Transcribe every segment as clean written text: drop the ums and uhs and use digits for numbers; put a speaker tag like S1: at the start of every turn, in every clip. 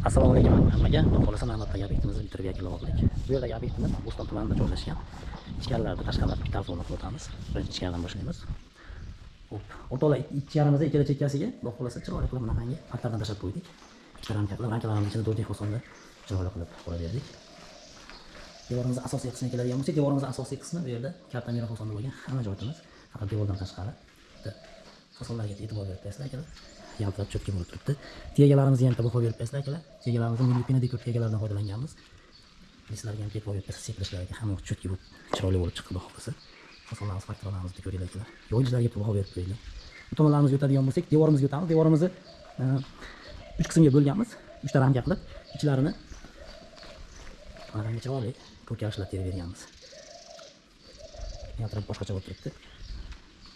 S1: Assalomu alaykum hammaga. Xudo xolasa navbatdagi obyektimizni bitirib yakunlamoqlik. Bu yerdagi obyektimiz Bo'ston tumanida joylashgan. Ichkarilarda tashqarilarda bitta qilib o'tamiz. Birinchi ichkaridan boshlaymiz. Hop. O'rtoqlar ichkarimizda ikkala chekkasiga xudo xolasa chiroyli qilib bunaqangi xatlardan tashlab qo'ydik. Ikkita ramkalarimiz ichida 4 xil sonda chiroyli qilib qo'yaverdik. Devorimizning asosiy qismiga keladigan bo'lsak, devorimizning asosiy qismi bu yerda katta mero sonda bo'lgan hamma joyimiz. Faqat devordan tashqari bitta fasonlarga e'tibor berib qo'yasizlar akalar. Yaltirab cho'tki bo'lib turibdi. Tegalarimizni ham baho berib qo'yasizlar akalar. Tegalarimizni milliy penadekor tegalardan foydalanganmiz. Lislarga ham e'tibor berib qo'yasiz, sepilishlarga hamma cho'tki bo'lib chiroyli bo'lib chiqdi xudo xolasa. Fasonlarimiz faktorlarimizni ko'ringlar akalar. Yo'lchilarga baho berib qo'yinglar. Bu tomonlarimizga o'tadigan bo'lsak, devorimizga o'tamiz. Devorimizni 3 qismga bo'lganmiz. 3 ta ramka qilib, ichlarini mana chiroyli ko'karishlar terib berganmiz. Yaltirab boshqacha bo'lib turibdi.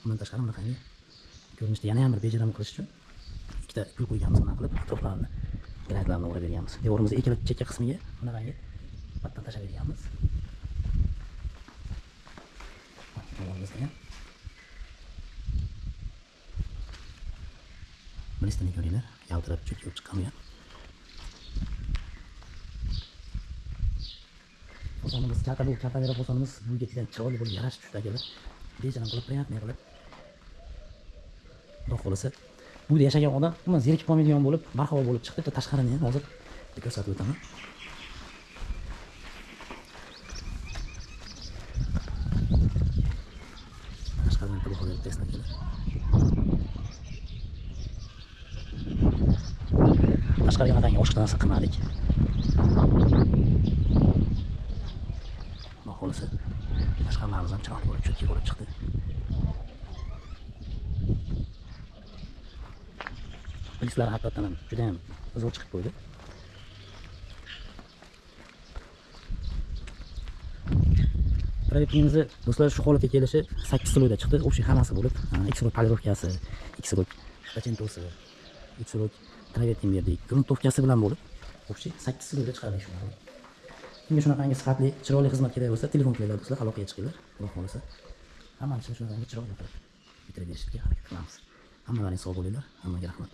S1: Bundan tashqari bunaqangi ko'rinishda yana ham bir bejirim qilish uchun ikkita gul qo'yganmiz, mana qilib atroflarini granitlarni o'rab berganmiz. Devorimizni ikkala chekka qismiga bunaqangi pattan tashlab berganmiz. Devorimizga ham blistini ko'ringlar, yaltirab cho'kib chiqqan bu ham. Fosonimiz kartavera fosonimiz bunga juda chiroyli bo'lib yarashib tushdi akalar. Bejirim qilib, приятный qilib. Xudo xolasa bu yerda yashagan odam umuman zerikib qolmaydigan bo'lib, barhavo bo'lib chiqdi. Bitta tashqarini ham hozir ko'rsatib o'taman. Tashqarini baho berib qo'yasizlar akalar. Tashqariga qadar oshqo'dan narsa qilmadik. Xudo xolasa tashqarlarimiz ham chiroyli bo'lib, cho'tki bo'lib chiqdi. Polislar haqiqatan ham juda ham zo'r chiqib qo'ydi. Proyektimiz do'stlar shu holatga kelishi 8 sloyda chiqdi. O'sha hammasi bo'lib, X-roy polirovkasi, X-roy patentosi, X-roy travertin berdik. Gruntovkasi bilan bo'lib, o'sha 8 sloyda chiqardik shuni. Kimga shunaqangi sifatli, chiroyli xizmat kerak bo'lsa, telefon qilinglar do'stlar, aloqaga chiqinglar. Xudo xolasa hammani shunaqangi chiroyli qilib bitirib berishga harakat qilamiz. Hammalaring sog' bo'linglar. Hammaga rahmat.